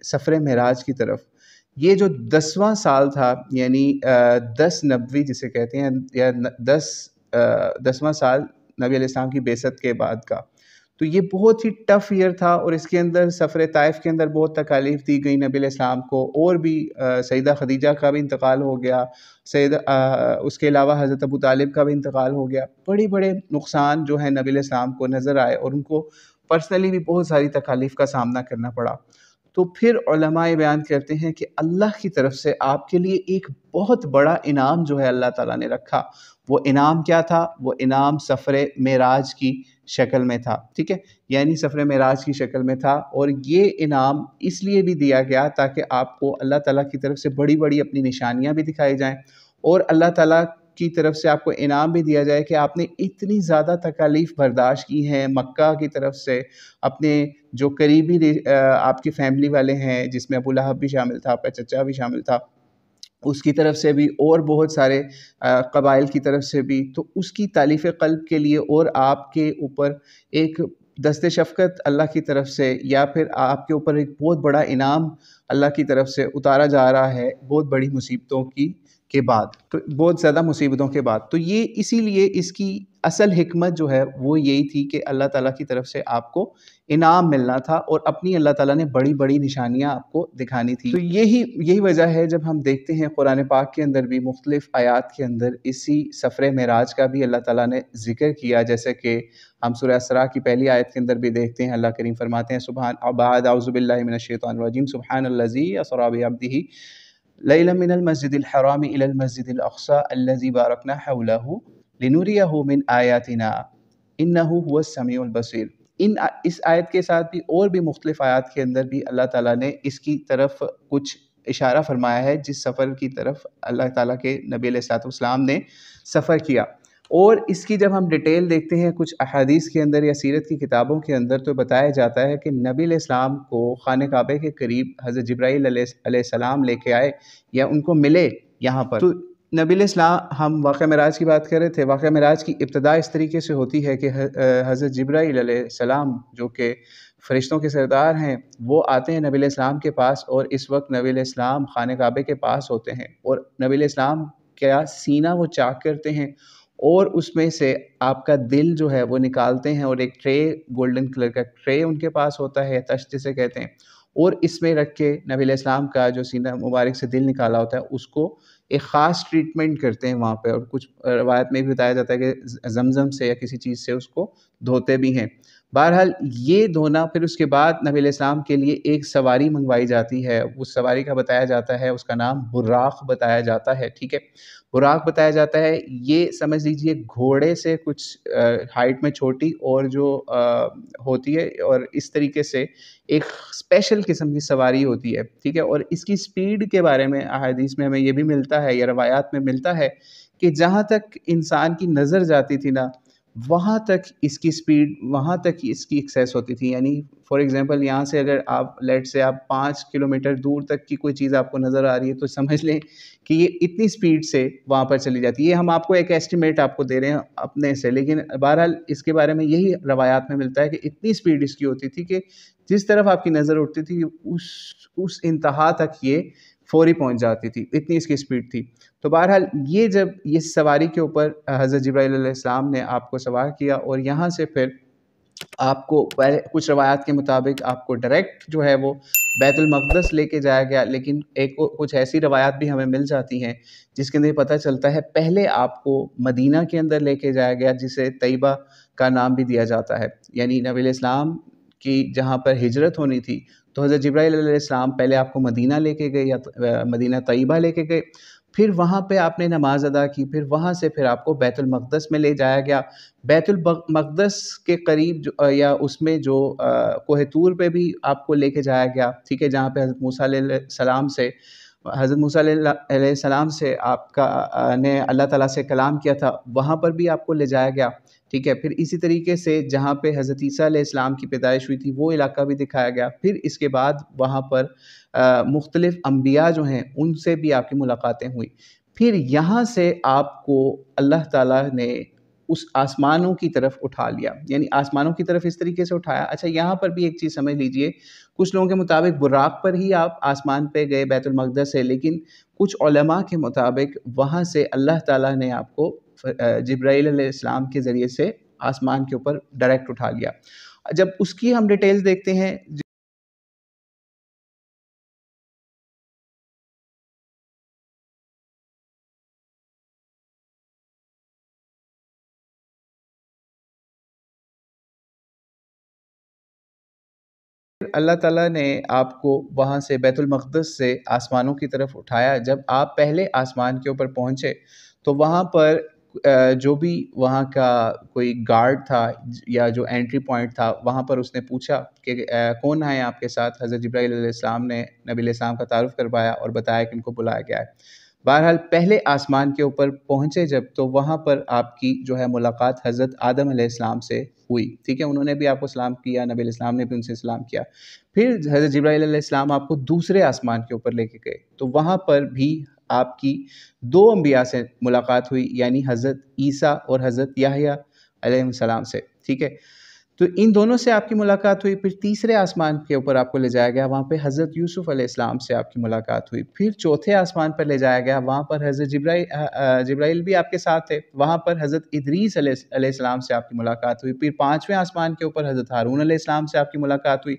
سفر معراج کی طرف، یہ جو 10واں سال تھا، یعنی 10 نبوی جسے کہتے ہیں، یا 10واں سال نبی علیہ السلام کی بعثت کے بعد کا، تو یہ بہت ہی ٹف ایئر تھا، اور اس کے اندر سفر طائف کے اندر بہت تکالیف دی گئی نبی علیہ السلام کو، اور بھی سیدہ خدیجہ کا بھی انتقال ہو گیا، اس کے علاوہ حضرت ابو طالب کا بھی انتقال ہو گیا، بڑے نقصان جو ہے نبی علیہ السلام کو نظر آئے، اور ان کو پرسنلی بھی بہت ساری تکالیف کا سامنا کرنا پڑا۔ تو پھر علماء بیان کرتے ہیں کہ اللہ کی طرف سے آپ کے لیے ایک بہت بڑا انعام جو ہے اللہ تعالیٰ نے رکھا۔ وہ انعام کیا تھا؟ وہ انعام سفر معراج کی شکل میں تھا، ٹھیک ہے، یعنی سفر معراج کی شکل میں تھا، اور یہ انعام اس لیے بھی دیا گیا تاکہ آپ کو اللہ تعالیٰ کی طرف سے بڑی اپنی نشانیاں بھی دکھائی جائیں، اور اللہ تعالیٰ کی طرف سے آپ کو انعام بھی دیا جائے کہ آپ نے اتنی زیادہ تکالیف برداشت کی ہیں، مکہ کی طرف سے اپنے جو قریبی آپ کی فیملی والے ہیں، جس میں ابو لہب بھی شامل تھا، آپ کا چچا بھی شامل تھا، اس کی طرف سے بھی، اور بہت سارے قبائل کی طرف سے بھی، تو اس کی تالیف قلب کے لیے، اور آپ کے اوپر ایک دست شفقت اللہ کی طرف سے، یا پھر آپ کے اوپر ایک بہت بڑا انعام اللہ کی طرف سے اتارا جا رہا ہے بہت بڑی مصیبتوں کے بعد، تو بہت زیادہ مصیبتوں کے بعد، تو یہ اسی لیے اس کی اصل حکمت جو ہے وہ یہی تھی کہ اللہ تعالیٰ کی طرف سے آپ کو انعام ملنا تھا، اور اپنی اللہ تعالیٰ نے بڑی نشانیاں آپ کو دکھانی تھی۔ تو یہی وجہ ہے جب ہم دیکھتے ہیں قرآن پاک کے اندر بھی مختلف آیات کے اندر اسی سفر معراج کا بھی اللہ تعالیٰ نے ذکر کیا، جیسے کہ ہم سورہ اسراء کی پہلی آیت کے اندر بھی دیکھتے ہیں، اللہ کریم فرماتے ہیں اعوذ باللہ من الشیطان الرجیم سبحان الذی اسری بعبدہ لیلا من المسجد الحرام الى المسجد الاقصى الذي باركنا حوله لنريه من آیاتنا انه هو السمیع البصیر۔ اس آیت کے ساتھ بھی اور بھی مختلف آیات کے اندر بھی اللہ تعالیٰ نے اس کی طرف کچھ اشارہ فرمایا ہے، جس سفر کی طرف اللہ تعالیٰ کے نبی علیہ السلام نے سفر کیا۔ اور اس کی جب ہم ڈیٹیل دیکھتے ہیں کچھ احادیث کے اندر یا سیرت کی کتابوں کے اندر، تو بتایا جاتا ہے کہ نبی علیہ السلام کو خانہ کعبہ کے قریب حضرت جبرائیل علیہ السلام لے کے آئے، یا ان کو ملے یہاں پر۔ تو نبی علیہ السلام، ہم واقعہ معراج کی بات کر رہے تھے، واقعہ معراج کی ابتدا اس طریقے سے ہوتی ہے کہ حضرت جبرائیل علیہ السلام جو کہ فرشتوں کے سردار ہیں، وہ آتے ہیں نبی علیہ السلام کے پاس، اور اس وقت نبی علیہ السلام خانہ کعبہ کے پاس ہوتے ہیں، اور نبی علیہ السلام کا سینہ وہ چاک کرتے ہیں، اور اس میں سے آپ کا دل جو ہے وہ نکالتے ہیں، اور ایک ٹرے، گولڈن کلر کا ٹرے ان کے پاس ہوتا ہے، تشت جسے کہتے ہیں، اور اس میں رکھ کے نبی علیہ السلام کا جو سینہ مبارک سے دل نکالا ہوتا ہے اس کو ایک خاص ٹریٹمنٹ کرتے ہیں وہاں پہ، اور کچھ روایت میں بھی بتایا جاتا ہے کہ زمزم سے یا کسی چیز سے اس کو دھوتے بھی ہیں۔ بہرحال یہ دھونا، پھر اس کے بعد نبی علیہ السلام کے لیے ایک سواری منگوائی جاتی ہے، اس سواری کا بتایا جاتا ہے، اس کا نام براق بتایا جاتا ہے، ٹھیک ہے، براق بتایا جاتا ہے۔ یہ سمجھ لیجئے گھوڑے سے کچھ ہائٹ میں چھوٹی اور جو ہوتی ہے، اور اس طریقے سے ایک اسپیشل قسم کی سواری ہوتی ہے، ٹھیک ہے، اور اس کی سپیڈ کے بارے میں احادیث میں ہمیں یہ بھی ملتا ہے یا روایات میں ملتا ہے کہ جہاں تک انسان کی نظر جاتی تھی نا، وہاں تک اس کی سپیڈ، وہاں تک اس کی ایکسیس ہوتی تھی، یعنی فار ایگزامپل یہاں سے اگر آپ لیٹ سے آپ 5 کلومیٹر دور تک کی کوئی چیز آپ کو نظر آ رہی ہے، تو سمجھ لیں کہ یہ اتنی سپیڈ سے وہاں پر چلی جاتی ہے۔ یہ ہم آپ کو ایک ایسٹیمیٹ آپ کو دے رہے ہیں اپنے سے، لیکن بہرحال اس کے بارے میں یہی روایات میں ملتا ہے کہ اتنی سپیڈ اس کی ہوتی تھی کہ جس طرف آپ کی نظر اٹھتی تھی اس انتہا تک یہ فوری پہنچ جاتی تھی، اتنی اس کی سپیڈ تھی۔ تو بہرحال یہ جب اس سواری کے اوپر حضرت جبرائیل علیہ السلام نے آپ کو سوار کیا، اور یہاں سے پھر آپ کو پہلے کچھ روایات کے مطابق آپ کو ڈائریکٹ جو ہے وہ بیت المقدس لے کے جایا گیا، لیکن کچھ ایسی روایات بھی ہمیں مل جاتی ہیں جس کے اندر پتہ چلتا ہے پہلے آپ کو مدینہ کے اندر لے کے جایا گیا، جسے طیبہ کا نام بھی دیا جاتا ہے، یعنی نبی علیہ السلام کی جہاں پر ہجرت ہونی تھی، تو حضرت جبرائیل علیہ السلام پہلے آپ کو مدینہ لے کے گئے، یا مدینہ طیبہ لے کے گئے، پھر وہاں پہ آپ نے نماز ادا کی، پھر وہاں سے پھر آپ کو بیت المقدس میں لے جایا گیا۔ بیت المقدس کے قریب یا اس میں جو کوہ طور پہ بھی آپ کو لے کے جایا گیا، ٹھیک ہے، جہاں پہ حضرت موسیٰ علیہ السلام سے آپ کا نے اللہ تعالیٰ سے کلام کیا تھا، وہاں پر بھی آپ کو لے جایا گیا، ٹھیک ہے۔ پھر اسی طریقے سے جہاں پہ حضرت عیسیٰ علیہ السلام کی پیدائش ہوئی تھی وہ علاقہ بھی دکھایا گیا۔ پھر اس کے بعد وہاں پر مختلف انبیاء جو ہیں ان سے بھی آپ کی ملاقاتیں ہوئی۔ پھر یہاں سے آپ کو اللہ تعالیٰ نے اس آسمانوں کی طرف اٹھا لیا، یعنی آسمانوں کی طرف اس طریقے سے اٹھایا۔ اچھا یہاں پر بھی ایک چیز سمجھ لیجئے، کچھ لوگوں کے مطابق براق پر ہی آپ آسمان پہ گئے بیت المقدس سے، لیکن کچھ علماء کے مطابق وہاں سے اللہ تعالیٰ نے آپ کو جبرائیل علیہ السلام کے ذریعے سے آسمان کے اوپر ڈائریکٹ اٹھا لیا۔ جب اس کی ہم ڈیٹیلز دیکھتے ہیں، اللہ تعالیٰ نے آپ کو وہاں سے بیت المقدس سے آسمانوں کی طرف اٹھایا۔ جب آپ پہلے آسمان کے اوپر پہنچے تو وہاں پر جو بھی وہاں کا کوئی گارڈ تھا یا جو انٹری پوائنٹ تھا، وہاں پر اس نے پوچھا کہ کون آئے آپ کے ساتھ؟ حضرت جبرائیل علیہ السلام نے نبی علیہ السلام کا تعارف کروایا اور بتایا کہ ان کو بلایا گیا ہے۔ بہرحال پہلے آسمان کے اوپر پہنچے جب، تو وہاں پر آپ کی جو ہے ملاقات حضرت آدم علیہ السلام سے ہوئی، ٹھیک ہے، انہوں نے بھی آپ کو سلام کیا، نبی علیہ السلام نے بھی ان سے سلام کیا۔ پھر حضرت جبرائیل علیہ السلام آپ کو دوسرے آسمان کے اوپر لے کے گئے، تو وہاں پر بھی آپ کی دو انبیاء سے ملاقات ہوئی، یعنی حضرت عیسیٰ اور حضرت یحییٰ علیہ السلام سے، ٹھیک ہے۔ تو ان دونوں سے آپ کی ملاقات ہوئی۔ پھر تیسرے آسمان کے اوپر آپ کو لے جایا گیا، وہاں پہ حضرت یوسف علیہ السلام سے آپ کی ملاقات ہوئی۔ پھر چوتھے آسمان پر لے جایا گیا، وہاں پر حضرت جبرائیل بھی آپ کے ساتھ تھے، وہاں پر حضرت ادریس علیہ السلام سے آپ کی ملاقات ہوئی۔ پھر پانچویں آسمان کے اوپر حضرت ہارون علیہ السلام سے آپ کی ملاقات ہوئی۔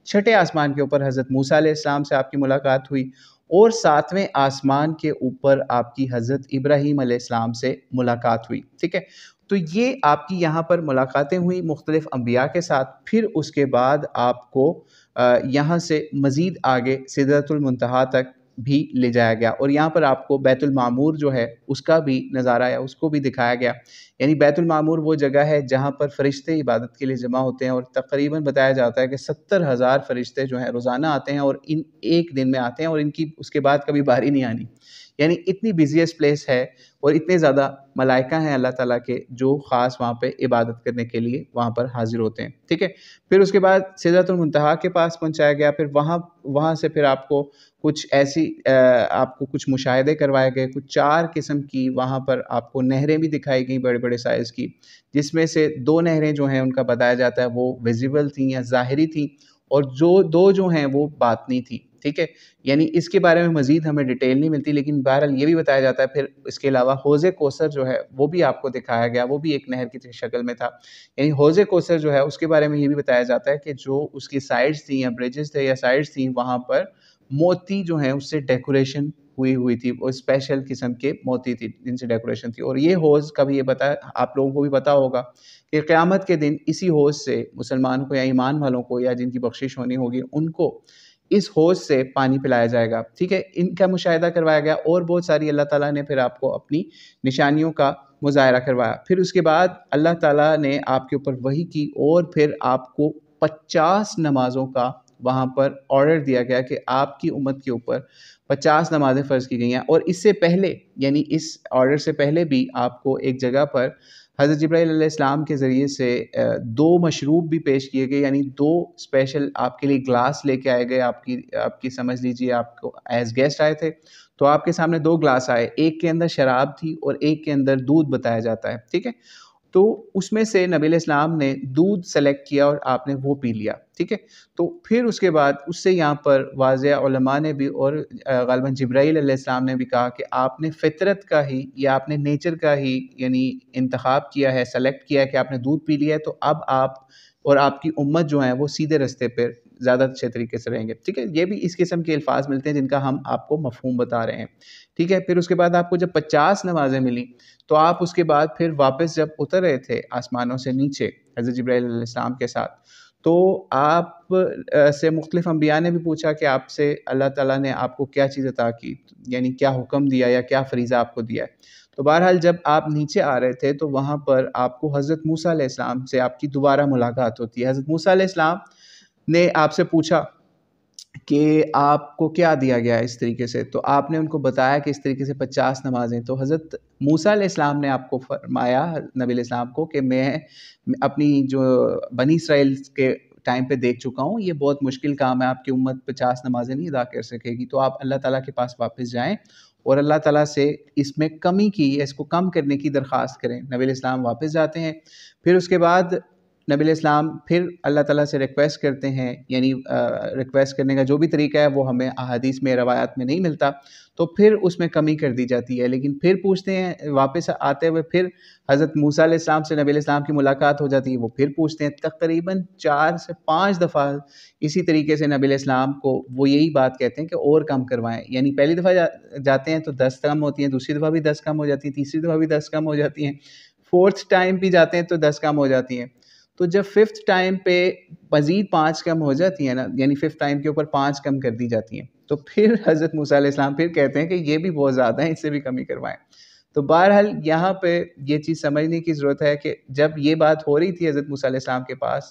چھٹے آسمان کے اوپر حضرت موسیٰ علیہ السلام سے آپ کی ملاقات ہوئی، اور ساتویں آسمان کے اوپر آپ کی حضرت ابراہیم علیہ السلام سے ملاقات ہوئی، ٹھیک ہے۔ تو یہ آپ کی یہاں پر ملاقاتیں ہوئی مختلف انبیاء کے ساتھ۔ پھر اس کے بعد آپ کو یہاں سے مزید آگے سدرۃ المنتہا تک بھی لے جایا گیا، اور یہاں پر آپ کو بیت المعمور جو ہے اس کا بھی نظارہ ہے، اس کو بھی دکھایا گیا۔ یعنی بیت المعمور وہ جگہ ہے جہاں پر فرشتے عبادت کے لیے جمع ہوتے ہیں، اور تقریباً بتایا جاتا ہے کہ 70,000 فرشتے جو ہیں روزانہ آتے ہیں، اور ان ایک دن میں آتے ہیں، اور ان کی اس کے بعد کبھی باری نہیں آنی۔ یعنی اتنی بزیسٹ پلیس ہے، اور اتنے زیادہ ملائکہ ہیں اللہ تعالیٰ کے جو خاص وہاں پہ عبادت کرنے کے لیے وہاں پر حاضر ہوتے ہیں، ٹھیک ہے۔ پھر اس کے بعد سدرۃ المنتہا کے پاس پہنچایا گیا، پھر وہاں سے پھر آپ کو کچھ ایسی آپ کو کچھ مشاہدے کروائے گئے، کچھ 4 قسم کی وہاں پر آپ کو نہریں بھی دکھائی گئیں بڑے بڑے سائز کی، جس میں سے 2 نہریں جو ہیں ان کا بتایا جاتا ہے وہ ویزیبل تھیں یا ظاہری تھیں، اور جو 2 جو ہیں وہ باطنی تھیں، ٹھیک ہے۔ یعنی اس کے بارے میں مزید ہمیں ڈیٹیل نہیں ملتی، لیکن بہرحال یہ بھی بتایا جاتا ہے۔ پھر اس کے علاوہ حوض کوثر جو ہے وہ بھی آپ کو دکھایا گیا، وہ بھی ایک نہر کی شکل میں تھا۔ یعنی حوض کوثر جو ہے اس کے بارے میں یہ بھی بتایا جاتا ہے کہ جو اس کی سائڈز تھیں یا بریجز تھے یا سائڈز تھیں، وہاں پر موتی جو ہیں اس سے ڈیکوریشن ہوئی تھی، وہ اسپیشل قسم کے موتی تھی جن سے ڈیکوریشن تھی۔ اور یہ حوض کا بھی یہ بتا، آپ لوگوں کو بھی پتا ہوگا کہ قیامت کے دن اسی حوض سے مسلمان کو یا ایمان والوں کو یا جن کی بخشش ہونی ہوگی ان کو اس حوض سے پانی پلایا جائے گا، ٹھیک ہے۔ ان کا مشاہدہ کروایا گیا، اور بہت ساری اللہ تعالیٰ نے پھر آپ کو اپنی نشانیوں کا مظاہرہ کروایا۔ پھر اس کے بعد اللہ تعالیٰ نے آپ کے اوپر وحی کی، اور پھر آپ کو 50 نمازوں کا وہاں پر آرڈر دیا گیا کہ آپ کی امت کے اوپر 50 نمازیں فرض کی گئی ہیں۔ اور اس سے پہلے، یعنی اس آرڈر سے پہلے بھی آپ کو ایک جگہ پر حضرت جبرائیل علیہ السلام کے ذریعے سے 2 مشروب بھی پیش کیے گئے، یعنی 2 اسپیشل آپ کے لیے گلاس لے کے آئے گئے، آپ کی سمجھ لیجئے آپ کو ایز گیسٹ آئے تھے، تو آپ کے سامنے 2 گلاس آئے، ایک کے اندر شراب تھی اور ایک کے اندر دودھ بتایا جاتا ہے، ٹھیک ہے۔ تو اس میں سے نبی علیہ السلام نے دودھ سلیکٹ کیا اور آپ نے وہ پی لیا، ٹھیک ہے۔ تو پھر اس کے بعد اس سے یہاں پر واضح علماء نے بھی اور غالباً جبرائیل علیہ السلام نے بھی کہا کہ آپ نے فطرت کا ہی یا آپ نے نیچر کا ہی یعنی انتخاب کیا ہے، سلیکٹ کیا ہے کہ آپ نے دودھ پی لیا ہے، تو اب آپ اور آپ کی امت جو ہیں وہ سیدھے رستے پہ زیادہ اچھے طریقے سے رہیں گے، ٹھیک ہے۔ یہ بھی اس قسم کے الفاظ ملتے ہیں جن کا ہم آپ کو مفہوم بتا رہے ہیں، ٹھیک ہے۔ پھر اس کے بعد آپ کو جب 50 نمازیں ملی، تو آپ اس کے بعد پھر واپس جب اتر رہے تھے آسمانوں سے نیچے حضرت جبرائیل علیہ السلام کے ساتھ، تو آپ سے مختلف انبیاء نے بھی پوچھا کہ آپ سے اللہ تعالیٰ نے آپ کو کیا چیز عطا کی، یعنی کیا حکم دیا یا کیا فریضہ آپ کو دیا ہے۔ تو بہرحال جب آپ نیچے آ رہے تھے تو وہاں پر آپ کو حضرت موسیٰ علیہ السلام سے آپ کی دوبارہ ملاقات ہوتی ہے۔ حضرت موسیٰ علیہ السلام نے آپ سے پوچھا کہ آپ کو کیا دیا گیا ہے اس طریقے سے، تو آپ نے ان کو بتایا کہ اس طریقے سے 50 نمازیں۔ تو حضرت موسیٰ علیہ السلام نے آپ کو فرمایا نبی علیہ السلام کو کہ میں اپنی جو بنی اسرائیل کے ٹائم پہ دیکھ چکا ہوں، یہ بہت مشکل کام ہے، آپ کی امت 50 نمازیں نہیں ادا کر سکے گی، تو آپ اللہ تعالیٰ کے پاس واپس جائیں اور اللہ تعالیٰ سے اس میں کمی کی، اس کو کم کرنے کی درخواست کریں۔ نبی علیہ السلام واپس جاتے ہیں، پھر اس کے بعد نبی علیہ السلام پھر اللہ تعالیٰ سے ریکویسٹ کرتے ہیں، یعنی ریکویسٹ کرنے کا جو بھی طریقہ ہے وہ ہمیں احادیث میں روایات میں نہیں ملتا، تو پھر اس میں کمی کر دی جاتی ہے۔ لیکن پھر پوچھتے ہیں واپس آتے ہوئے، پھر حضرت موسیٰ علیہ السلام سے نبی علیہ السلام کی ملاقات ہو جاتی ہے، وہ پھر پوچھتے ہیں، تقریباً 4 سے 5 دفعہ اسی طریقے سے نبی علیہ السلام کو وہ یہی بات کہتے ہیں کہ اور کم کروائیں، یعنی پہلی دفعہ جاتے ہیں تو 10 کم ہوتی ہیں، دوسری دفعہ بھی 10 کم ہو جاتی ہیں، تیسری دفعہ بھی 10 کم ہو جاتی ہیں، فورتھ ٹائم بھی جاتے ہیں تو 10 کم ہو جاتی ہیں۔ تو جب ففتھ ٹائم پہ مزید 5 کم ہو جاتی ہیں نا، یعنی ففتھ ٹائم کے اوپر 5 کم کر دی جاتی ہیں، تو پھر حضرت موسیٰ علیہ السلام پھر کہتے ہیں کہ یہ بھی بہت زیادہ ہیں، اس سے بھی کمی کروائیں۔ تو بہرحال یہاں پہ یہ چیز سمجھنے کی ضرورت ہے کہ جب یہ بات ہو رہی تھی حضرت موسیٰ علیہ السلام کے پاس،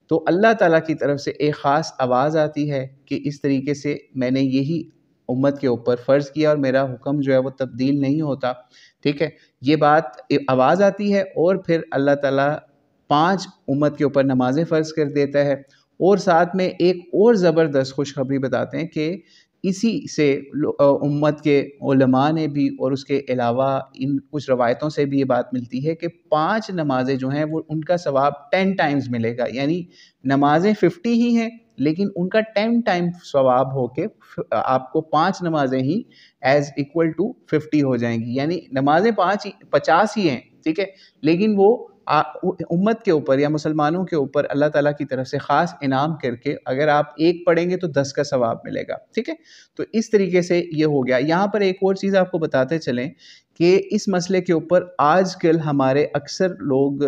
تو اللہ تعالیٰ کی طرف سے ایک خاص آواز آتی ہے کہ اس طریقے سے میں نے یہی امت کے اوپر فرض کیا اور میرا حکم جو ہے وہ تبدیل نہیں ہوتا، ٹھیک ہے۔ یہ بات آواز آتی ہے اور پھر اللہ تعالیٰ 5 امت کے اوپر نمازیں فرض کر دیتا ہے، اور ساتھ میں ایک اور زبردست خوشخبری بتاتے ہیں کہ اسی سے امت کے علماء نے بھی اور اس کے علاوہ ان کچھ روایتوں سے بھی یہ بات ملتی ہے کہ 5 نمازیں جو ہیں وہ ان کا ثواب 10 ٹائمز ملے گا، یعنی نمازیں 50 ہی ہیں لیکن ان کا 10 ٹائم ثواب ہو کے آپ کو 5 نمازیں ہی ایز ایکول ٹو 50 ہو جائیں گی، یعنی نمازیں 50 ہی ہیں، ٹھیک ہے، لیکن وہ امت کے اوپر یا مسلمانوں کے اوپر اللہ تعالیٰ کی طرف سے خاص انعام کر کے اگر آپ ایک پڑھیں گے تو 10 کا ثواب ملے گا، ٹھیک ہے۔ تو اس طریقے سے یہ ہو گیا۔ یہاں پر ایک اور چیز آپ کو بتاتے چلیں کہ اس مسئلے کے اوپر آج کل ہمارے اکثر لوگ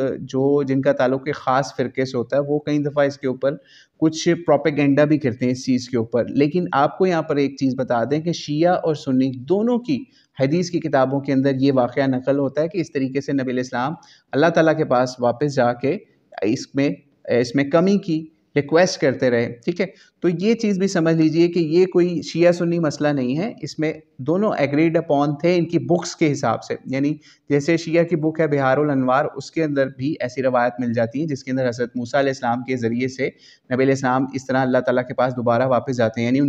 جن کا تعلق ایک خاص فرقے سے ہوتا ہے، وہ کئی دفعہ اس کے اوپر کچھ پروپیگنڈا بھی کرتے ہیں اس چیز کے اوپر، لیکن آپ کو یہاں پر ایک چیز بتا دیں کہ شیعہ اور سنی دونوں کی حدیث کی کتابوں کے اندر یہ واقعہ نقل ہوتا ہے کہ اس طریقے سے نبی علیہ السلام اللہ تعالیٰ کے پاس واپس جا کے اس میں کمی کی ریکویسٹ کرتے رہے، ٹھیک ہے۔ تو یہ چیز بھی سمجھ لیجئے کہ یہ کوئی شیعہ سنی مسئلہ نہیں ہے، اس میں دونوں ایگریڈ اپون تھے ان کی بکس کے حساب سے، یعنی جیسے شیعہ کی بک ہے بہار الانوار، اس کے اندر بھی ایسی روایت مل جاتی ہے جس کے اندر حضرت موسیٰ علیہ السلام کے ذریعے سے نبی علیہ السلام اس طرح اللہ تعالیٰ کے پاس دوبارہ واپس جاتے ہیں، یعنی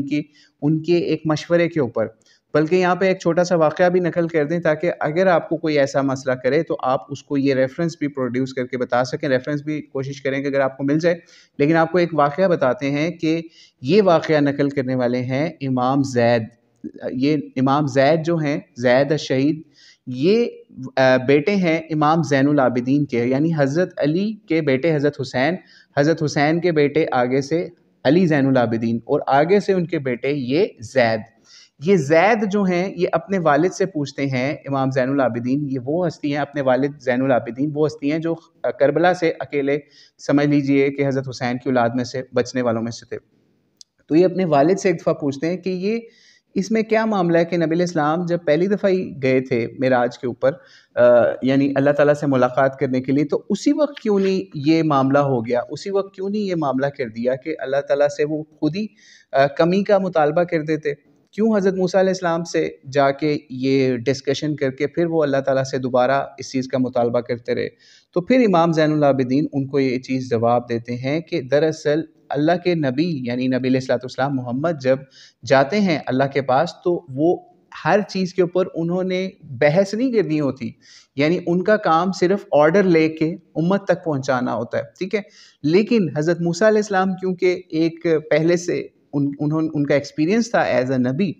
ان کے ایک مشورے کے اوپر۔ بلکہ یہاں پہ ایک چھوٹا سا واقعہ بھی نقل کر دیں تاکہ اگر آپ کو کوئی ایسا مسئلہ کرے تو آپ اس کو یہ ریفرنس بھی پروڈیوس کر کے بتا سکیں، ریفرنس بھی کوشش کریں کہ اگر آپ کو مل جائے، لیکن آپ کو ایک واقعہ بتاتے ہیں کہ یہ واقعہ نقل کرنے والے ہیں امام زید۔ یہ امام زید جو ہیں، زید الشہید، یہ بیٹے ہیں امام زین العابدین کے، یعنی حضرت علی کے بیٹے حضرت حسین کے بیٹے آگے سے علی زین العابدین، اور آگے سے ان کے بیٹے یہ زید جو ہیں یہ اپنے والد سے پوچھتے ہیں، امام زین العابدین یہ وہ ہستی ہیں، اپنے والد زین العابدین وہ ہستی ہیں جو کربلا سے اکیلے سمجھ لیجئے کہ حضرت حسین کی اولاد میں سے بچنے والوں میں سے تھے۔ تو یہ اپنے والد سے ایک دفعہ پوچھتے ہیں کہ یہ اس میں کیا معاملہ ہے کہ نبی علیہ السلام جب پہلی دفعہ ہی گئے تھے معراج کے اوپر، یعنی اللہ تعالیٰ سے ملاقات کرنے کے لیے، تو اسی وقت کیوں نہیں یہ معاملہ ہو گیا، اسی وقت کیوں نہیں یہ معاملہ کر دیا کہ اللہ تعالیٰ سے وہ خود ہی کمی کا مطالبہ کر دیتے، کیوں حضرت موسیٰ علیہ السلام سے جا کے یہ ڈسکشن کر کے پھر وہ اللہ تعالیٰ سے دوبارہ اس چیز کا مطالبہ کرتے رہے؟ تو پھر امام زین العابدین ان کو یہ چیز جواب دیتے ہیں کہ دراصل اللہ کے نبی یعنی نبی علیہ السلام محمد جب جاتے ہیں اللہ کے پاس تو وہ ہر چیز کے اوپر انہوں نے بحث نہیں کرنی ہوتی، یعنی ان کا کام صرف آرڈر لے کے امت تک پہنچانا ہوتا ہے، ٹھیک ہے۔ لیکن حضرت موسیٰ علیہ السلام کیونکہ ایک پہلے سے ان کا ایکسپیرینس تھا ایز اے نبی،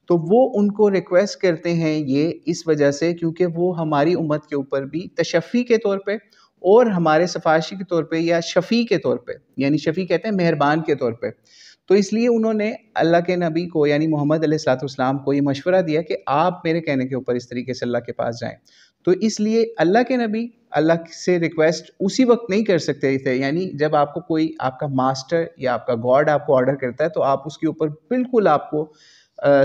تو وہ ان کو ریکویسٹ کرتے ہیں یہ اس وجہ سے کیونکہ وہ ہماری امت کے اوپر بھی تشفی کے طور پہ اور ہمارے سفارشی کے طور پہ یا شفیع کے طور پہ، یعنی شفیع کہتے ہیں مہربان کے طور پہ، تو اس لیے انہوں نے اللہ کے نبی کو یعنی محمد علیہ السلام کو یہ مشورہ دیا کہ آپ میرے کہنے کے اوپر اس طریقے سے اللہ کے پاس جائیں۔ تو اس لیے اللہ کے نبی اللہ سے ریکویسٹ اسی وقت نہیں کر سکتے تھے، یعنی جب آپ کو کوئی آپ کا ماسٹر یا آپ کا گاڈ آپ کو آرڈر کرتا ہے تو آپ اس کے اوپر بالکل آپ کو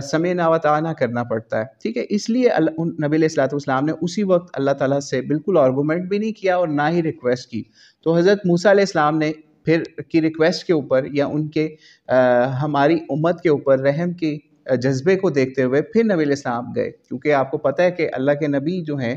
سمعنا و اطعنا کرنا پڑتا ہے، ٹھیک ہے۔ اس لیے نبی علیہ السلام نے اسی وقت اللہ تعالیٰ سے بالکل آرگومنٹ بھی نہیں کیا اور نہ ہی ریکویسٹ کی۔ تو حضرت موسیٰ علیہ السلام نے پھر کی ریکویسٹ کے اوپر یا ان کے ہماری امت کے اوپر رحم کی جذبے کو دیکھتے ہوئے پھر نبی علیہ السلام گئے، کیونکہ آپ کو پتہ ہے کہ اللہ کے نبی جو ہیں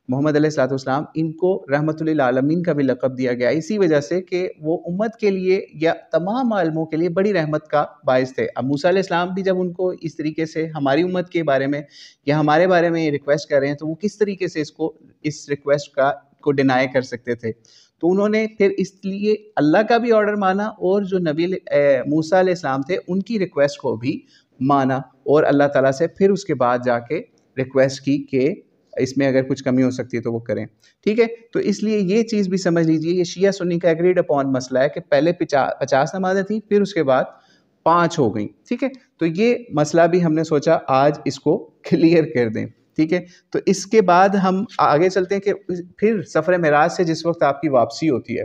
محمد علیہ الصلوۃ والسلام، ان کو رحمت للعالمین کا بھی لقب دیا گیا اسی وجہ سے کہ وہ امت کے لیے یا تمام عالموں کے لیے بڑی رحمت کا باعث تھے۔ اب موسیٰ علیہ السلام بھی جب ان کو اس طریقے سے ہماری امت کے بارے میں یا ہمارے بارے میں ریکویسٹ کر رہے ہیں تو وہ کس طریقے سے اس ریکویسٹ کو ڈینائی کر سکتے تھے؟ تو انہوں نے پھر اس لیے اللہ کا بھی آرڈر مانا اور جو نبی موسیٰ علیہ السلام تھے ان کی ریکویسٹ کو بھی مانا، اور اللہ تعالیٰ سے پھر اس کے بعد جا کے ریکویسٹ کی کہ اس میں اگر کچھ کمی ہو سکتی ہے تو وہ کریں، ٹھیک ہے؟ تو اس لیے یہ چیز بھی سمجھ لیجئے، یہ شیعہ سنی کا ایگریڈ اپون مسئلہ ہے کہ پہلے 50 نمازیں تھیں، پھر اس کے بعد 5 ہو گئیں، ٹھیک ہے؟ تو یہ مسئلہ بھی ہم نے سوچا آج اس کو کلیئر کر دیں، ٹھیک ہے؟ تو اس کے بعد ہم آگے چلتے ہیں کہ پھر سفر معراج سے جس وقت آپ کی واپسی ہوتی ہے،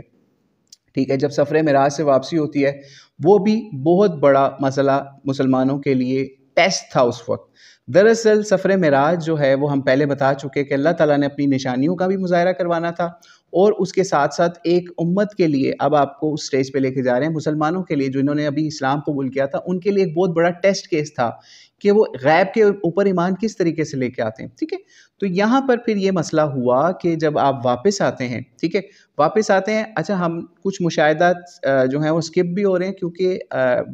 ٹھیک ہے، جب سفر معراج سے واپسی ہوتی ہے وہ بھی بہت بڑا مسئلہ مسلمانوں کے لیے ٹیسٹ تھا اس وقت۔ دراصل سفر معراج جو ہے وہ ہم پہلے بتا چکے کہ اللہ تعالیٰ نے اپنی نشانیوں کا بھی مظاہرہ کروانا تھا، اور اس کے ساتھ ساتھ ایک امت کے لیے اب آپ کو اس سٹیج پہ لے کے جا رہے ہیں، مسلمانوں کے لیے جو انہوں نے ابھی اسلام قبول کیا تھا ان کے لیے ایک بہت بڑا ٹیسٹ کیس تھا کہ وہ غیب کے اوپر ایمان کس طریقے سے لے کے آتے ہیں، ٹھیک ہے؟ تو یہاں پر پھر یہ مسئلہ ہوا کہ جب آپ واپس آتے ہیں، ٹھیک ہے، واپس آتے ہیں، اچھا ہم کچھ مشاہدات جو ہیں وہ سکپ بھی ہو رہے ہیں کیونکہ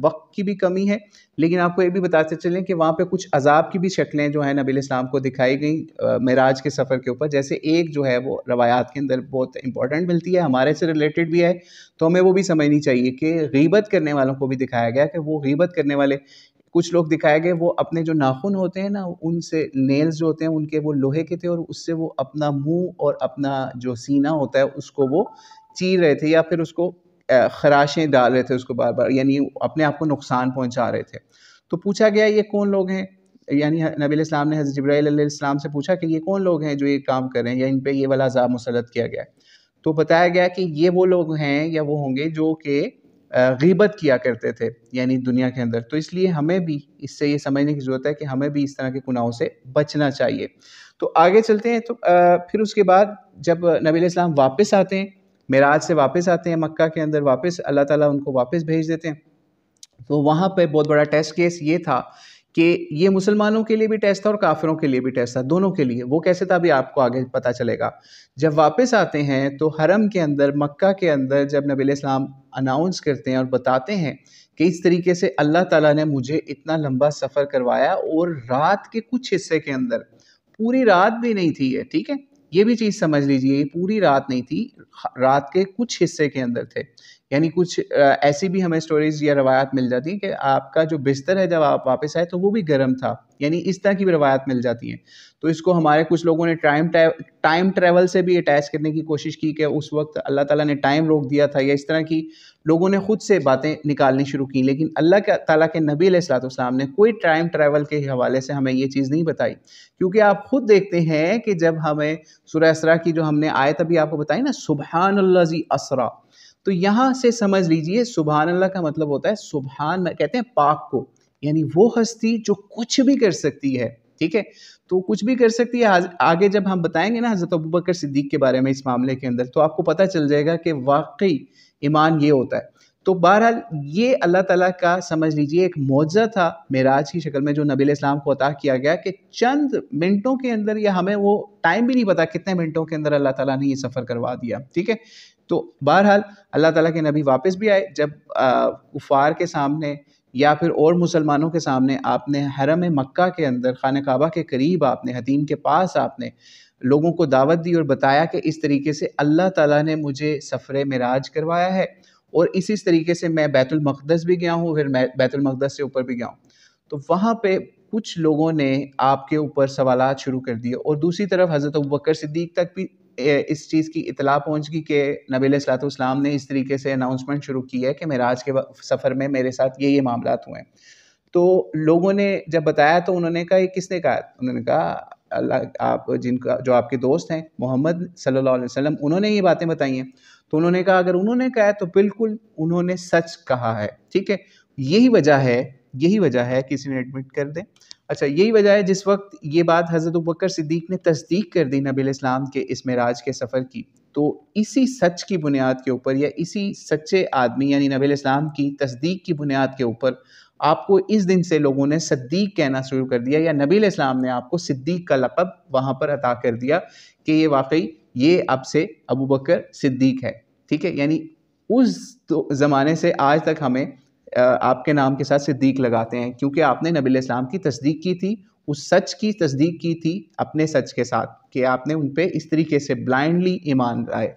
وقت کی بھی کمی ہے، لیکن آپ کو یہ بھی بتاتے چلیں کہ وہاں پہ کچھ عذاب کی بھی شکلیں جو ہیں نبی علیہ السلام کو دکھائی گئیں معراج کے سفر کے اوپر، جیسے ایک جو ہے وہ روایات کے اندر بہت امپورٹنٹ ملتی ہے، ہمارے سے ریلیٹڈ بھی ہے، تو ہمیں وہ بھی سمجھنی چاہیے کہ غیبت کرنے والوں کو بھی دکھایا گیا کہ وہ غیبت کرنے والے کچھ لوگ دکھائے گئے وہ اپنے جو ناخن ہوتے ہیں نا ان سے نیلز جو ہوتے ہیں ان کے وہ لوہے کے تھے، اور اس سے وہ اپنا منہ اور اپنا جو سینہ ہوتا ہے اس کو وہ چیر رہے تھے یا پھر اس کو خراشیں ڈال رہے تھے اس کو بار بار، یعنی اپنے آپ کو نقصان پہنچا رہے تھے۔ تو پوچھا گیا یہ کون لوگ ہیں، یعنی نبی علیہ السلام نے حضرت جبرائیل علیہ السلام سے پوچھا کہ یہ کون لوگ ہیں جو یہ کام کر رہے ہیں یا ان پہ یہ والا عذاب مسلط کیا گیا ہے؟ تو بتایا گیا کہ یہ وہ لوگ ہیں یا وہ ہوں گے جو کہ غیبت کیا کرتے تھے یعنی دنیا کے اندر۔ تو اس لیے ہمیں بھی اس سے یہ سمجھنے کی ضرورت ہے کہ ہمیں بھی اس طرح کے گناہوں سے بچنا چاہیے۔ تو آگے چلتے ہیں، تو پھر اس کے بعد جب نبی علیہ السلام واپس آتے ہیں، معراج سے واپس آتے ہیں مکہ کے اندر، واپس اللہ تعالیٰ ان کو واپس بھیج دیتے ہیں، تو وہاں پہ بہت بڑا ٹیسٹ کیس یہ تھا کہ یہ مسلمانوں کے لیے بھی ٹیسٹ تھا اور کافروں کے لیے بھی ٹیسٹ تھا، دونوں کے لیے۔ وہ کیسے تھا بھی آپ کو آگے پتہ چلے گا۔ جب واپس آتے ہیں تو حرم کے اندر، مکہ کے اندر، جب نبی علیہ السلام اناؤنس کرتے ہیں اور بتاتے ہیں کہ اس طریقے سے اللہ تعالیٰ نے مجھے اتنا لمبا سفر کروایا اور رات کے کچھ حصے کے اندر، پوری رات بھی نہیں تھی یہ، ٹھیک ہے، یہ بھی چیز سمجھ لیجئے، یہ پوری رات نہیں تھی، رات کے کچھ حصے کے اندر تھے، یعنی کچھ ایسی بھی ہمیں سٹوریز یا روایات مل جاتی ہیں کہ آپ کا جو بستر ہے جب آپ واپس آئے تو وہ بھی گرم تھا، یعنی اس طرح کی بھی روایات مل جاتی ہیں۔ تو اس کو ہمارے کچھ لوگوں نے ٹائم ٹریول سے بھی اٹیچ کرنے کی کوشش کی کہ اس وقت اللہ تعالیٰ نے ٹائم روک دیا تھا، یا اس طرح کی لوگوں نے خود سے باتیں نکالنی شروع کی، لیکن اللہ تعالیٰ کے نبی علیہ الصلوۃ والسلام نے کوئی ٹائم ٹریول کے حوالے سے ہمیں یہ چیز نہیں بتائی، کیونکہ آپ خود دیکھتے ہیں کہ جب ہمیں سورہ اسراء کی جو ہم نے آیت ابھی آپ کو بتائی نا، سبحان الذی اسریٰ، تو یہاں سے سمجھ لیجئے سبحان اللہ کا مطلب ہوتا ہے سبحان، کہتے ہیں پاک کو، یعنی وہ ہستی جو کچھ بھی کر سکتی ہے، ٹھیک ہے، تو کچھ بھی کر سکتی ہے۔ آگے جب ہم بتائیں گے نا حضرت ابوبکر صدیق کے بارے میں اس معاملے کے اندر، تو آپ کو پتہ چل جائے گا کہ واقعی ایمان یہ ہوتا ہے۔ تو بہرحال یہ اللہ تعالیٰ کا سمجھ لیجئے ایک معجزہ تھا معراج کی شکل میں جو نبی علیہ السلام کو عطا کیا گیا کہ چند منٹوں کے اندر، یا ہمیں وہ ٹائم بھی نہیں پتا کتنے منٹوں کے اندر اللہ تعالیٰ نے یہ سفر کروا دیا، ٹھیک ہے۔ تو بہرحال اللہ تعالیٰ کے نبی واپس بھی آئے، جب کفار کے سامنے یا پھر اور مسلمانوں کے سامنے آپ نے حرم مکہ کے اندر خانہ کعبہ کے قریب، آپ نے حتیم کے پاس آپ نے لوگوں کو دعوت دی اور بتایا کہ اس طریقے سے اللہ تعالیٰ نے مجھے سفر معراج کروایا ہے، اور اسی طریقے سے میں بیت المقدس بھی گیا ہوں، پھر میں بیت المقدس سے اوپر بھی گیا ہوں، تو وہاں پہ کچھ لوگوں نے آپ کے اوپر سوالات شروع کر دیے، اور دوسری طرف حضرت ابوبکر صدیق تک بھی اس چیز کی اطلاع پہنچ گئی کہ نبی علیہ الصلوۃ والسلام نے اس طریقے سے اناؤنسمنٹ شروع کی ہے کہ معراج کے سفر میں میرے ساتھ یہ معاملات ہوئے ہیں۔ تو لوگوں نے جب بتایا تو انہوں نے کہا یہ کس نے کہا؟ انہوں نے کہا اللہ، آپ جو آپ کے دوست ہیں محمد صلی اللہ علیہ وسلم، انہوں نے یہ باتیں بتائی ہیں۔ تو انہوں نے کہا اگر انہوں نے کہا ہے تو بالکل انہوں نے سچ کہا ہے، ٹھیک ہے، یہی وجہ ہے کسی نے ایڈمٹ کر دیں، اچھا یہی وجہ ہے جس وقت یہ بات حضرت ابوبکر صدیق نے تصدیق کر دی نبی علیہ السلام کے اس معراج کے سفر کی، تو اسی سچ کی بنیاد کے اوپر یا اسی سچے آدمی یعنی نبی علیہ السلام کی تصدیق کی بنیاد کے اوپر آپ کو اس دن سے لوگوں نے صدیق کہنا شروع کر دیا، یا نبی علیہ السلام نے آپ کو صدیق کا لقب وہاں پر عطا کر دیا کہ یہ واقعی یہ اب سے ابو بکر صدیق ہے، ٹھیک ہے. یعنی اس زمانے سے آج تک ہمیں آپ کے نام کے ساتھ صدیق لگاتے ہیں، کیونکہ آپ نے نبی علیہ السلام کی تصدیق کی تھی، اس سچ کی تصدیق کی تھی اپنے سچ کے ساتھ، کہ آپ نے ان پہ اس طریقے سے بلائنڈلی ایمان لائے.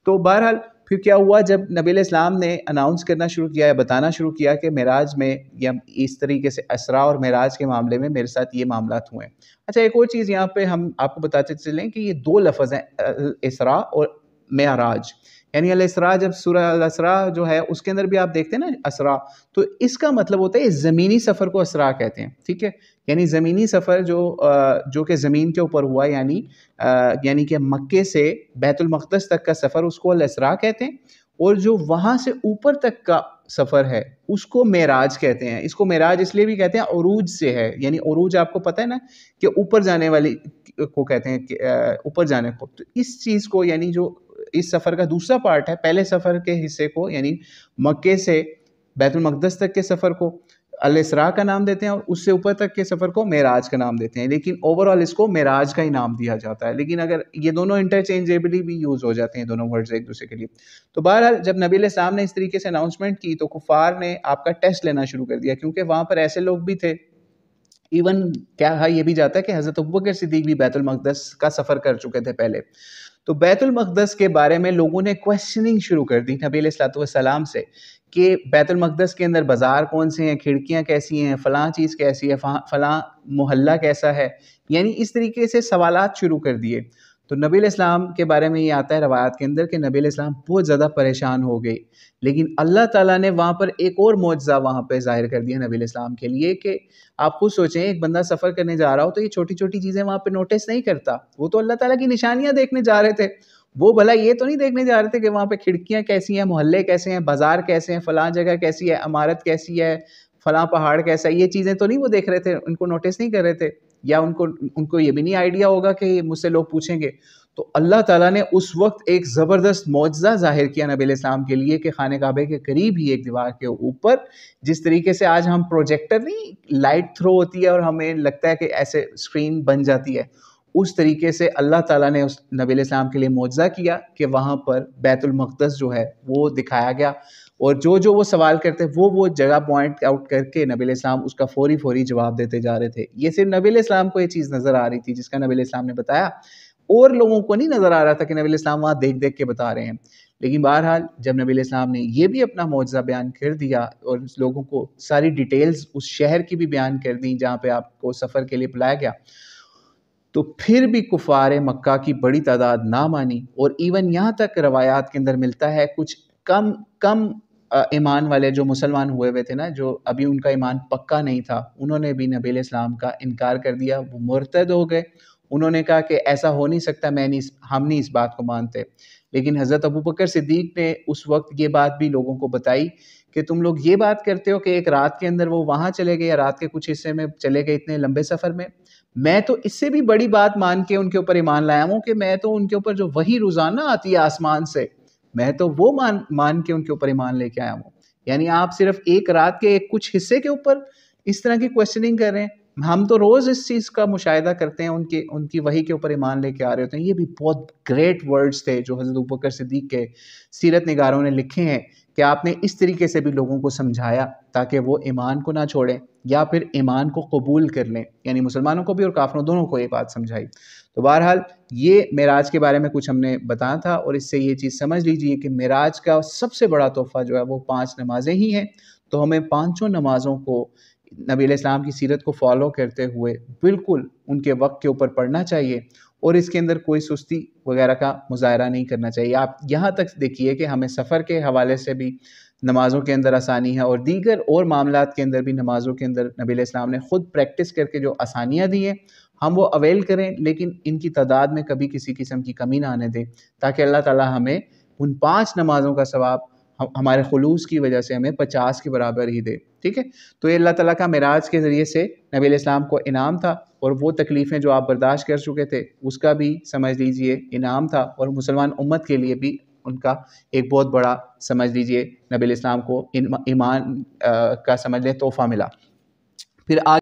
تو بہرحال پھر کیا ہوا، جب نبی علیہ السلام نے اناؤنس کرنا شروع کیا یا بتانا شروع کیا کہ معراج میں یا اس طریقے سے اسراء اور معراج کے معاملے میں میرے ساتھ یہ معاملات ہوئے ہیں. اچھا، ایک اور چیز یہاں پہ ہم آپ کو بتاتے چلیں کہ یہ دو لفظ ہیں، اسراء اور معراج. یعنی الاسراء، جب سورہ الاسراء جو ہے اس کے اندر بھی آپ دیکھتے ہیں نا اسراء، تو اس کا مطلب ہوتا ہے زمینی سفر کو اسراء کہتے ہیں، ٹھیک ہے. یعنی زمینی سفر جو کہ زمین کے اوپر ہوا، یعنی کہ مکے سے بیت المقدس تک کا سفر، اس کو الاسراء کہتے ہیں. اور جو وہاں سے اوپر تک کا سفر ہے اس کو معراج کہتے ہیں. اس کو معراج اس لیے بھی کہتے ہیں عروج سے ہے، یعنی عروج آپ کو پتہ ہے نا کہ اوپر جانے والی کو کہتے ہیں، کہ اوپر جانے کو. تو اس چیز کو، یعنی جو اس سفر کا دوسرا پارٹ ہے، پہلے سفر کے حصے کو یعنی مکے سے بیت المقدس تک کے سفر کو الاسراء کا نام دیتے ہیں، اور اس سے اوپر تک کے سفر کو معراج کا نام دیتے ہیں. لیکن اوورآل اس کو معراج کا ہی نام دیا جاتا ہے، لیکن اگر یہ دونوں انٹرچینجیبلی بھی یوز ہو جاتے ہیں دونوں ورڈز ایک دوسرے کے لیے. تو بہرحال جب نبی علیہ السلام نے اس طریقے سے اناؤنسمنٹ کی تو کفار نے آپ کا ٹیسٹ لینا شروع کر دیا، کیونکہ وہاں پر ایسے لوگ بھی تھے. ایون کہا یہ بھی جاتا ہے کہ حضرت ابوبکر صدیق بھی بیت المقدس کا سفر کر چکے تھے پہلے. تو بیت المقدس کے بارے میں لوگوں نے کویسچننگ شروع کر دی نبی علیہ السلام سے، کہ بیت المقدس کے اندر بازار کون سے ہیں، کھڑکیاں کیسی ہیں، فلاں چیز کیسی ہے، فلاں محلہ کیسا ہے. یعنی اس طریقے سے سوالات شروع کر دیے. تو نبی علیہ السلام کے بارے میں یہ آتا ہے روایات کے اندر کہ نبی علیہ السلام بہت زیادہ پریشان ہو گئے، لیکن اللہ تعالیٰ نے وہاں پر ایک اور معجزہ وہاں پہ ظاہر کر دیا نبی علیہ السلام کے لیے. کہ آپ خود سوچیں، ایک بندہ سفر کرنے جا رہا ہو تو یہ چھوٹی چھوٹی چیزیں وہاں پہ نوٹس نہیں کرتا. وہ تو اللہ تعالیٰ کی نشانیاں دیکھنے جا رہے تھے، وہ بھلا یہ تو نہیں دیکھنے جا رہے تھے کہ وہاں پہ کھڑکیاں کیسی ہیں، محلے کیسے ہیں، بازار کیسے ہیں، فلاں جگہ کیسی ہے، عمارت کیسی ہے، فلاں پہاڑ کیسا ہے. یہ چیزیں تو نہیں وہ دیکھ رہے تھے، ان کو نوٹس نہیں کر رہے تھے، یا ان کو یہ بھی نہیں آئیڈیا ہوگا کہ مجھ سے لوگ پوچھیں گے. تو اللہ تعالیٰ نے اس وقت ایک زبردست معجزہ ظاہر کیا نبی علیہ السلام کے لیے، کہ خانہ کعبہ کے قریب ہی ایک دیوار کے اوپر، جس طریقے سے آج ہم پروجیکٹر نہیں لائٹ تھرو ہوتی ہے اور ہمیں لگتا ہے کہ ایسے اسکرین بن جاتی ہے، اس طریقے سے اللہ تعالیٰ نے اس نبی علیہ السلام کے لیے معجزہ کیا کہ وہاں پر بیت المقدس جو ہے وہ دکھایا گیا. اور جو وہ سوال کرتے وہ جگہ پوائنٹ آؤٹ کر کے نبی علیہ السلام اس کا فوری جواب دیتے جا رہے تھے. یہ صرف نبی علیہ السلام کو یہ چیز نظر آ رہی تھی جس کا نبی علیہ السلام نے بتایا، اور لوگوں کو نہیں نظر آ رہا تھا کہ نبی علیہ السلام وہاں دیکھ کے بتا رہے ہیں. لیکن بہرحال جب نبی علیہ السلام نے یہ بھی اپنا معجزہ بیان کر دیا اور لوگوں کو ساری ڈیٹیلز اس شہر کی بھی بیان کر دی جہاں پہ آپ کو سفر کے لیے بلایا گیا، تو پھر بھی کفار مکہ کی بڑی تعداد نہ مانی. اور ایون یہاں تک روایات کے اندر ملتا ہے کچھ کم ایمان والے جو مسلمان ہوئے تھے نا، جو ابھی ان کا ایمان پکا نہیں تھا، انہوں نے بھی نبی علیہ السلام کا انکار کر دیا، وہ مرتد ہو گئے. انہوں نے کہا کہ ایسا ہو نہیں سکتا، ہم نہیں اس بات کو مانتے. لیکن حضرت ابوبکر صدیق نے اس وقت یہ بات بھی لوگوں کو بتائی کہ تم لوگ یہ بات کرتے ہو کہ ایک رات کے اندر وہ وہاں چلے گئے یا رات کے کچھ حصے میں چلے گئے اتنے لمبے سفر میں تو اس سے بھی بڑی بات مان کے ان کے اوپر ایمان لایا ہوں کہ میں تو ان کے اوپر جو وحی روزانہ آتی ہے آسمان سے، میں تو وہ مان کے ان کے اوپر ایمان لے کے آیا ہوں. یعنی آپ صرف ایک رات کے ایک کچھ حصے کے اوپر اس طرح کی کویسچننگ کر رہے ہیں. ہم تو روز اس چیز کا مشاہدہ کرتے ہیں، ان کی وحی کے اوپر ایمان لے کے آ رہے ہوتے ہیں. یہ بھی بہت گریٹ ورڈز تھے جو حضرت ابوبکر صدیق کے سیرت نگاروں نے لکھے ہیں، کہ آپ نے اس طریقے سے بھی لوگوں کو سمجھایا تاکہ وہ ایمان کو نہ چھوڑیں یا پھر ایمان کو قبول کر لیں. یعنی مسلمانوں کو بھی اور کافروں دونوں کو یہ بات سمجھائی. تو بہرحال یہ معراج کے بارے میں کچھ ہم نے بتایا تھا، اور اس سے یہ چیز سمجھ لیجئے کہ معراج کا سب سے بڑا تحفہ جو ہے وہ 5 نمازیں ہی ہیں. تو ہمیں 5 نمازوں کو نبی علیہ السلام کی سیرت کو فالو کرتے ہوئے بالکل ان کے وقت کے اوپر پڑھنا چاہیے، اور اس کے اندر کوئی سستی وغیرہ کا مظاہرہ نہیں کرنا چاہیے. آپ یہاں تک دیکھیے کہ ہمیں سفر کے حوالے سے بھی نمازوں کے اندر آسانی ہے، اور دیگر اور معاملات کے اندر بھی نمازوں کے اندر نبی علیہ السلام نے خود پریکٹس کر کے جو آسانیاں دی ہیں ہم وہ اویل کریں، لیکن ان کی تعداد میں کبھی کسی قسم کی کمی نہ آنے دیں، تاکہ اللہ تعالیٰ ہمیں ان 5 نمازوں کا ثواب ہمارے خلوص کی وجہ سے ہمیں 50 کے برابر ہی دے. ٹھیک ہے، تو یہ اللہ تعالیٰ کا معراج کے ذریعے سے نبی علیہ السلام کو انعام تھا، اور وہ تکلیفیں جو آپ برداشت کر چکے تھے اس کا بھی سمجھ لیجئے انعام تھا، اور مسلمان امت کے لیے بھی ان کا ایک بہت بڑا سمجھ لیجئے نبی علیہ السلام کو ایمان کا سمجھ لیں تحفہ ملا. پھر